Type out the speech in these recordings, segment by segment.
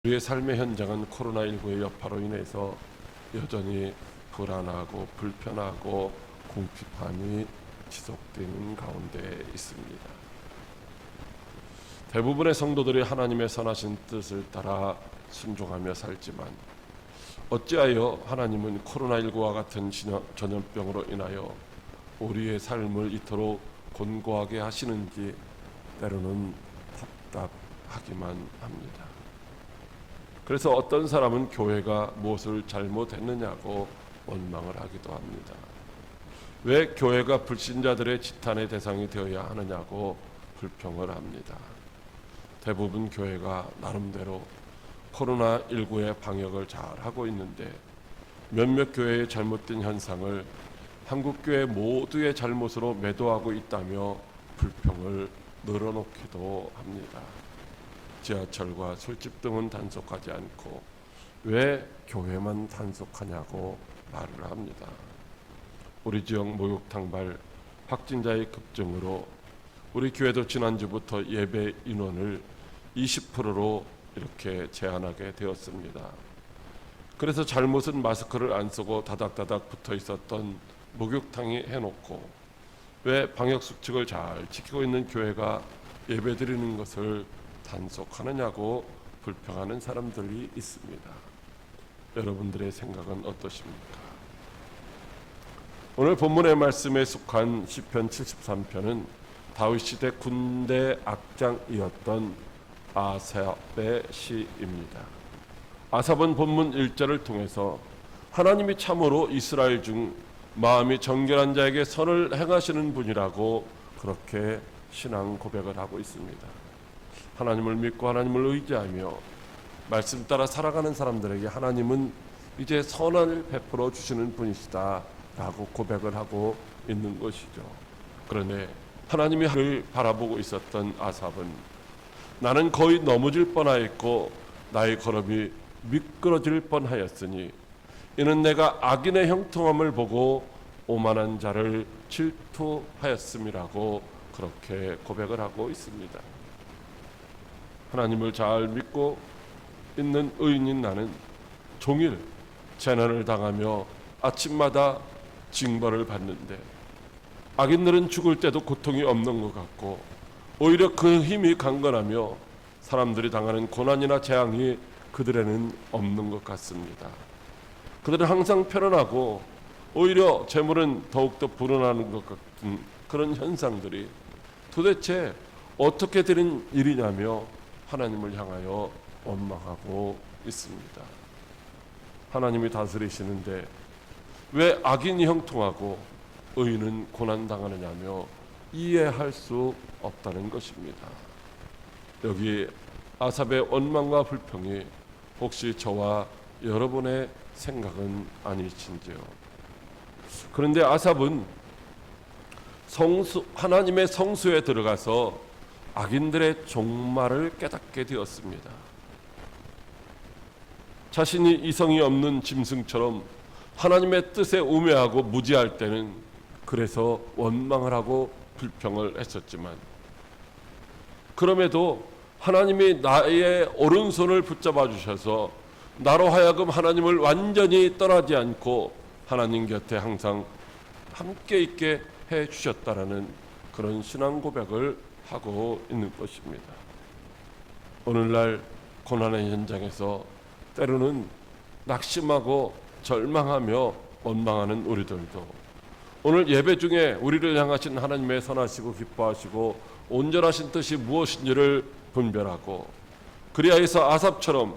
우리의 삶의 현장은 코로나19의 여파로 인해서 여전히 불안하고 불편하고 궁핍함이 지속되는 가운데 있습니다. 대부분의 성도들이 하나님의 선하신 뜻을 따라 순종하며 살지만 어찌하여 하나님은 코로나19와 같은 전염병으로 인하여 우리의 삶을 이토록 곤고하게 하시는지 때로는 답답하기만 합니다. 그래서 어떤 사람은 교회가 무엇을 잘못했느냐고 원망을 하기도 합니다. 왜 교회가 불신자들의 지탄의 대상이 되어야 하느냐고 불평을 합니다. 대부분 교회가 나름대로 코로나19의 방역을 잘 하고 있는데 몇몇 교회의 잘못된 현상을 한국교회 모두의 잘못으로 매도하고 있다며 불평을 늘어놓기도 합니다. 지하철과 술집 등은 단속하지 않고 왜 교회만 단속하냐고 말을 합니다. 우리 지역 목욕탕발 확진자의 급증으로 우리 교회도 지난주부터 예배 인원을 20%로 이렇게 제한하게 되었습니다. 그래서 잘못은 마스크를 안 쓰고 다닥다닥 붙어 있었던 목욕탕이 해놓고 왜 방역 수칙을 잘 지키고 있는 교회가 예배 드리는 것을 단속하느냐고 불평하는 사람들이 있습니다. 여러분들의 생각은 어떠십니까? 오늘 본문의 말씀에 속한 시편 73편은 다윗 시대 군대 악장이었던 아삽의 시입니다. 아삽은 본문 1절을 통해서 하나님이 참으로 이스라엘 중 마음이 정결한 자에게 선을 행하시는 분이라고 그렇게 신앙 고백을 하고 있습니다. 하나님을 믿고 하나님을 의지하며 말씀 따라 살아가는 사람들에게 하나님은 이제 선을 베풀어 주시는 분이시다 라고 고백을 하고 있는 것이죠. 그런데 하나님이 하늘을 바라보고 있었던 아삽은 나는 거의 넘어질 뻔하였고 나의 걸음이 미끄러질 뻔하였으니 이는 내가 악인의 형통함을 보고 오만한 자를 질투하였음이라고 그렇게 고백을 하고 있습니다. 하나님을 잘 믿고 있는 의인인 나는 종일 재난을 당하며 아침마다 징벌을 받는데 악인들은 죽을 때도 고통이 없는 것 같고 오히려 그 힘이 강건하며 사람들이 당하는 고난이나 재앙이 그들에는 없는 것 같습니다. 그들은 항상 편안하고 오히려 재물은 더욱더 불어나는 것 같은 그런 현상들이 도대체 어떻게 되는 일이냐며 하나님을 향하여 원망하고 있습니다. 하나님이 다스리시는데 왜 악인이 형통하고 의인은 고난당하느냐며 이해할 수 없다는 것입니다. 여기 아삽의 원망과 불평이 혹시 저와 여러분의 생각은 아니신지요? 그런데 아삽은 하나님의 성소에 들어가서 악인들의 종말을 깨닫게 되었습니다. 자신이 이성이 없는 짐승처럼 하나님의 뜻에 우매하고 무지할 때는 그래서 원망을 하고 불평을 했었지만 그럼에도 하나님이 나의 오른손을 붙잡아 주셔서 나로 하여금 하나님을 완전히 떠나지 않고 하나님 곁에 항상 함께 있게 해 주셨다라는 그런 신앙 고백을 하고 있는 것입니다. 오늘날 고난의 현장에서 때로는 낙심하고 절망하며 원망하는 우리들도 오늘 예배 중에 우리를 향하신 하나님의 선하시고 기뻐하시고 온전하신 뜻이 무엇인지를 분별하고 그리하여서 아삽처럼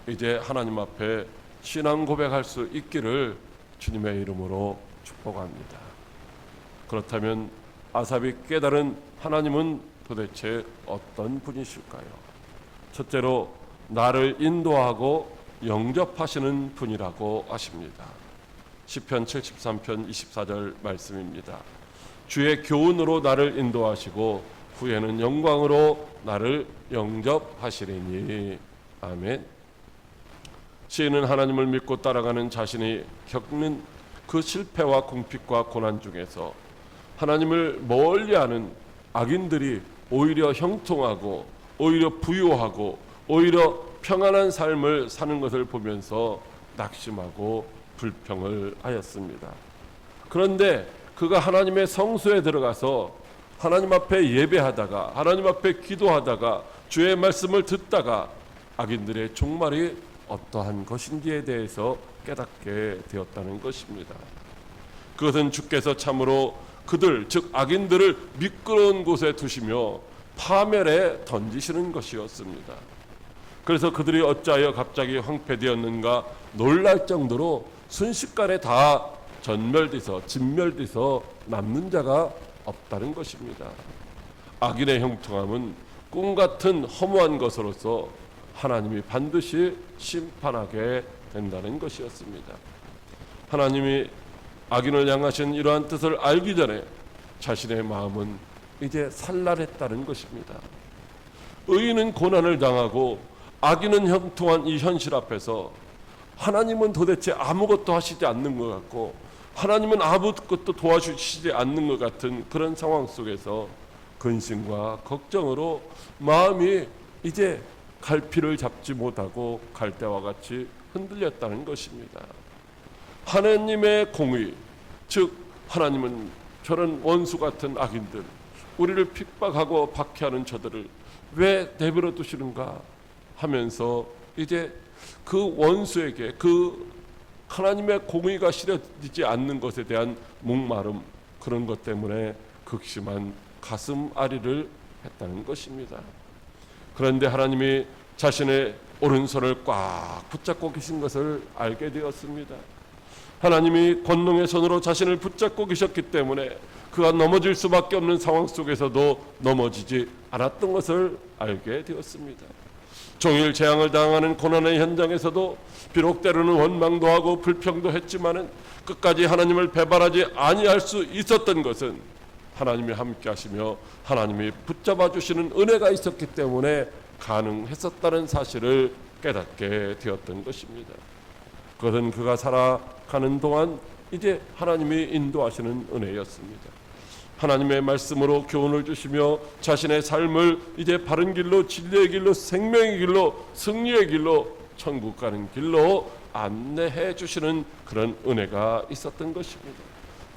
이제 하나님 앞에 신앙 고백할 수 있기를 주님의 이름으로 축복합니다. 그렇다면 아삽이 깨달은 하나님은 도대체 어떤 분이실까요? 첫째로 나를 인도하고 영접하시는 분이라고 하십니다. 시편 73편 24절 말씀입니다. 주의 교훈으로 나를 인도하시고 후에는 영광으로 나를 영접하시리니. 아멘. 시인은 하나님을 믿고 따라가는 자신이 겪는 그 실패와 궁핍과 고난 중에서 하나님을 멀리하는 악인들이 오히려 형통하고 오히려 부유하고 오히려 평안한 삶을 사는 것을 보면서 낙심하고 불평을 하였습니다. 그런데 그가 하나님의 성소에 들어가서 하나님 앞에 예배하다가 하나님 앞에 기도하다가 주의 말씀을 듣다가 악인들의 종말이 어떠한 것인지에 대해서 깨닫게 되었다는 것입니다. 그것은 주께서 참으로 그들 즉 악인들을 미끄러운 곳에 두시며 파멸에 던지시는 것이었습니다. 그래서 그들이 어찌하여 갑자기 황폐되었는가 놀랄 정도로 순식간에 다 전멸돼서 진멸돼서 남는 자가 없다는 것입니다. 악인의 형통함은 꿈같은 허무한 것으로서 하나님이 반드시 심판하게 된다는 것이었습니다. 하나님이 악인을 향하신 이러한 뜻을 알기 전에 자신의 마음은 이제 산란했다는 것입니다. 의인은 고난을 당하고 악인은 형통한 이 현실 앞에서 하나님은 도대체 아무것도 하시지 않는 것 같고 하나님은 아무것도 도와주시지 않는 것 같은 그런 상황 속에서 근심과 걱정으로 마음이 이제 갈피를 잡지 못하고 갈대와 같이 흔들렸다는 것입니다. 하나님의 공의, 즉 하나님은 저런 원수 같은 악인들, 우리를 핍박하고 박해하는 저들을 왜 내버려 두시는가 하면서 이제 그 원수에게 그 하나님의 공의가 실어지지 않는 것에 대한 목마름, 그런 것 때문에 극심한 가슴 아리를 했다는 것입니다. 그런데 하나님이 자신의 오른손을 꽉 붙잡고 계신 것을 알게 되었습니다. 하나님이 권능의 손으로 자신을 붙잡고 계셨기 때문에 그가 넘어질 수밖에 없는 상황 속에서도 넘어지지 않았던 것을 알게 되었습니다. 종일 재앙을 당하는 고난의 현장에서도 비록 때로는 원망도 하고 불평도 했지만은 끝까지 하나님을 배반하지 아니할 수 있었던 것은 하나님이 함께 하시며 하나님이 붙잡아 주시는 은혜가 있었기 때문에 가능했었다는 사실을 깨닫게 되었던 것입니다. 그것은 그가 살아가는 동안 이제 하나님이 인도하시는 은혜였습니다. 하나님의 말씀으로 교훈을 주시며 자신의 삶을 이제 바른 길로, 진리의 길로, 생명의 길로, 승리의 길로, 천국 가는 길로 안내해 주시는 그런 은혜가 있었던 것입니다.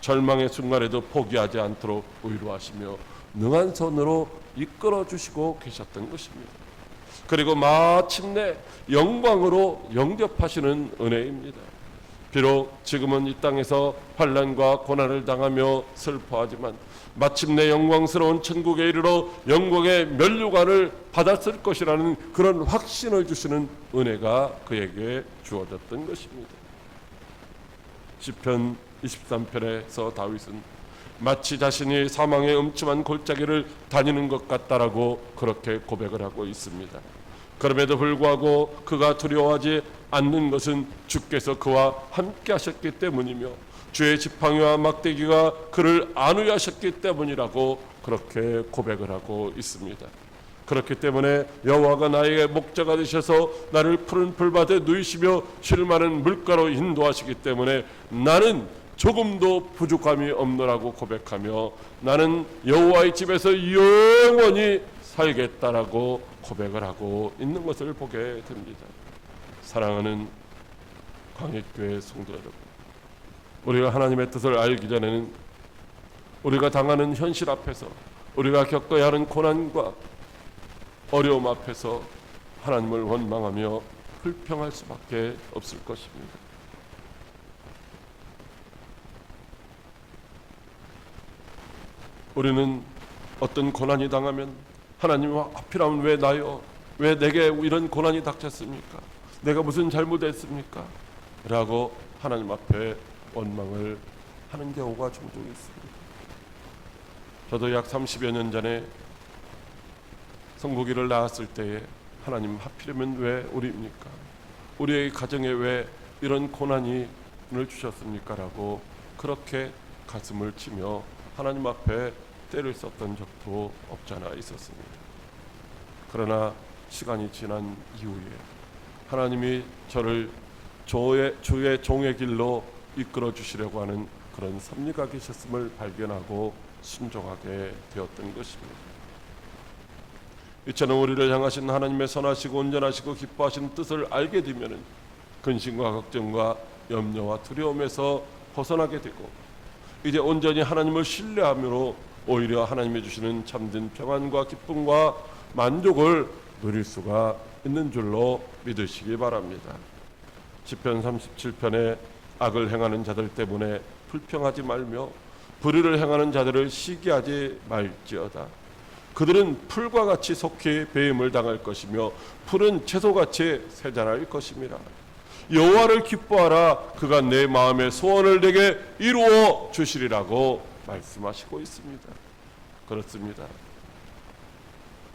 절망의 순간에도 포기하지 않도록 위로하시며 능한 손으로 이끌어 주시고 계셨던 것입니다. 그리고 마침내 영광으로 영접하시는 은혜입니다. 비록 지금은 이 땅에서 환난과 고난을 당하며 슬퍼하지만 마침내 영광스러운 천국에 이르러 영광의 면류관을 받았을 것이라는 그런 확신을 주시는 은혜가 그에게 주어졌던 것입니다. 시편 23편에서 다윗은 마치 자신이 사망의 음침한 골짜기를 다니는 것 같다라고 그렇게 고백을 하고 있습니다. 그럼에도 불구하고 그가 두려워하지 않는 것은 주께서 그와 함께 하셨기 때문이며 주의 지팡이와 막대기가 그를 안위하셨기 때문이라고 그렇게 고백을 하고 있습니다. 그렇기 때문에 여호와가 나에게 목자가 되셔서 나를 푸른 풀밭에 누이시며 쉴 만한 물가로 인도하시기 때문에 나는 조금도 부족함이 없노라고 고백하며 나는 여호와의 집에서 영원히 살겠다라고 고백을 하고 있는 것을 보게 됩니다. 사랑하는 광역교회 성도 여러분, 우리가 하나님의 뜻을 알기 전에는 우리가 당하는 현실 앞에서 우리가 겪어야 하는 고난과 어려움 앞에서 하나님을 원망하며 불평할 수밖에 없을 것입니다. 우리는 어떤 고난이 당하면 하나님 하필이면 왜 나요? 왜 내게 이런 고난이 닥쳤습니까? 내가 무슨 잘못했습니까? 라고 하나님 앞에 원망을 하는 경우가 종종 있습니다. 저도 약 30여 년 전에 성국이를 낳았을 때에 하나님 하필이면 왜 우리입니까? 우리의 가정에 왜 이런 고난을 주셨습니까? 라고 그렇게 가슴을 치며 하나님 앞에 때를 썼던 적도 없잖아 있었습니다. 그러나 시간이 지난 이후에 하나님이 저를 주의 종의 길로 이끌어 주시려고 하는 그런 섭리가 계셨음을 발견하고 순종하게 되었던 것입니다. 이처럼 우리를 향하신 하나님의 선하시고 온전하시고 기뻐하시는 뜻을 알게 되면 근심과 걱정과 염려와 두려움에서 벗어나게 되고 이제 온전히 하나님을 신뢰함으로 오히려 하나님이 주시는 참된 평안과 기쁨과 만족을 누릴 수가 있는 줄로 믿으시기 바랍니다. 시편 37편에 악을 행하는 자들 때문에 불평하지 말며 불의를 행하는 자들을 시기하지 말지어다. 그들은 풀과 같이 속히 배임을 당할 것이며 풀은 채소같이 새자랄 것임이라. 여호와를 기뻐하라. 그가 내 마음의 소원을 내게 이루어 주시리라고 말씀하시고 있습니다. 그렇습니다.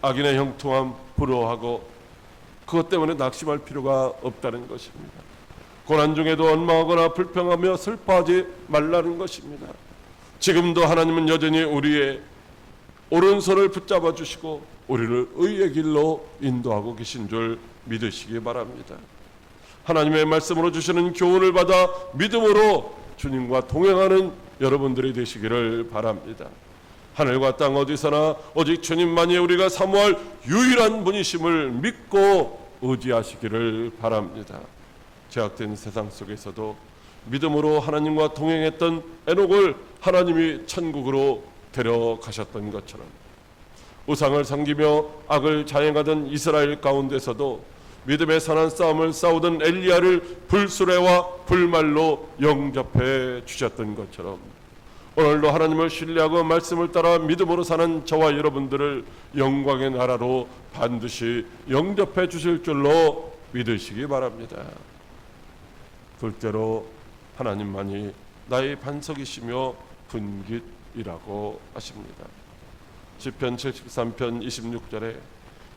악인의 형통함 부러워하고 그것 때문에 낙심할 필요가 없다는 것입니다. 고난 중에도 원망하거나 불평하며 슬퍼하지 말라는 것입니다. 지금도 하나님은 여전히 우리의 오른손을 붙잡아 주시고 우리를 의의 길로 인도하고 계신 줄 믿으시기 바랍니다. 하나님의 말씀으로 주시는 교훈을 받아 믿음으로 주님과 동행하는 여러분들이 되시기를 바랍니다. 하늘과 땅 어디서나 오직 주님만이 우리가 사모할 유일한 분이심을 믿고 의지하시기를 바랍니다. 죄악된 세상 속에서도 믿음으로 하나님과 동행했던 에녹을 하나님이 천국으로 데려가셨던 것처럼 우상을 섬기며 악을 자행하던 이스라엘 가운데서도 믿음의 선한 싸움을 싸우던 엘리야를 불수레와 불말로 영접해 주셨던 것처럼 오늘도 하나님을 신뢰하고 말씀을 따라 믿음으로 사는 저와 여러분들을 영광의 나라로 반드시 영접해 주실 줄로 믿으시기 바랍니다. 둘째로 하나님만이 나의 반석이시며 분깃이라고 하십니다. 시편 73편 26절에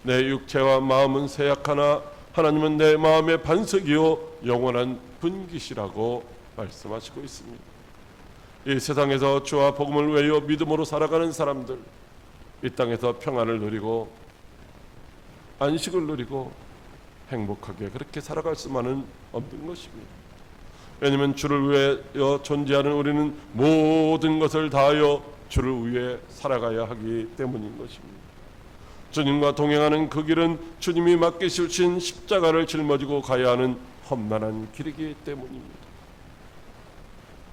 내 육체와 마음은 쇠약하나 하나님은 내 마음의 반석이요 영원한 분깃이라고 말씀하시고 있습니다. 이 세상에서 주와 복음을 외워 믿음으로 살아가는 사람들, 이 땅에서 평안을 누리고 안식을 누리고 행복하게 그렇게 살아갈 수만은 없는 것입니다. 왜냐하면 주를 위하여 존재하는 우리는 모든 것을 다하여 주를 위해 살아가야 하기 때문인 것입니다. 주님과 동행하는 그 길은 주님이 맡기신 십자가를 짊어지고 가야 하는 험난한 길이기 때문입니다.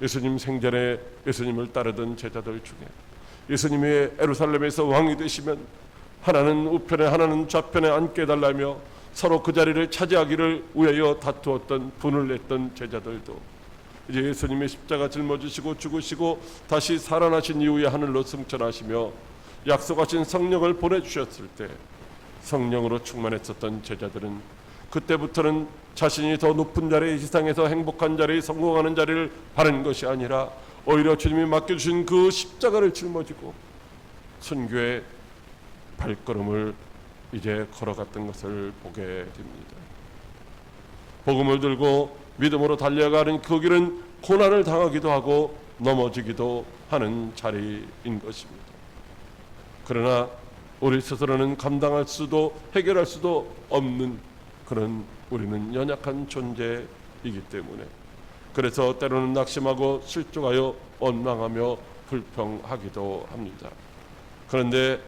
예수님 생전에 예수님을 따르던 제자들 중에 예수님이 예루살렘에서 왕이 되시면 하나는 우편에 하나는 좌편에 앉게 해달라며 서로 그 자리를 차지하기를 위하여 다투었던 분을 냈던 제자들도 이제 예수님의 십자가 짊어지시고 죽으시고 다시 살아나신 이후에 하늘로 승천하시며 약속하신 성령을 보내주셨을 때 성령으로 충만했었던 제자들은 그때부터는 자신이 더 높은 자리, 이 세상에서 행복한 자리, 성공하는 자리를 바라는 것이 아니라 오히려 주님이 맡겨주신 그 십자가를 짊어지고 선교의 발걸음을 이제 걸어갔던 것을 보게 됩니다. 복음을 들고 믿음으로 달려가는 그 길은 고난을 당하기도 하고 넘어지기도 하는 자리인 것입니다. 그러나 우리 스스로는 감당할 수도 해결할 수도 없는 그런 우리는 연약한 존재이기 때문에 그래서 때로는 낙심하고 실족하여 원망하며 불평하기도 합니다. 그런데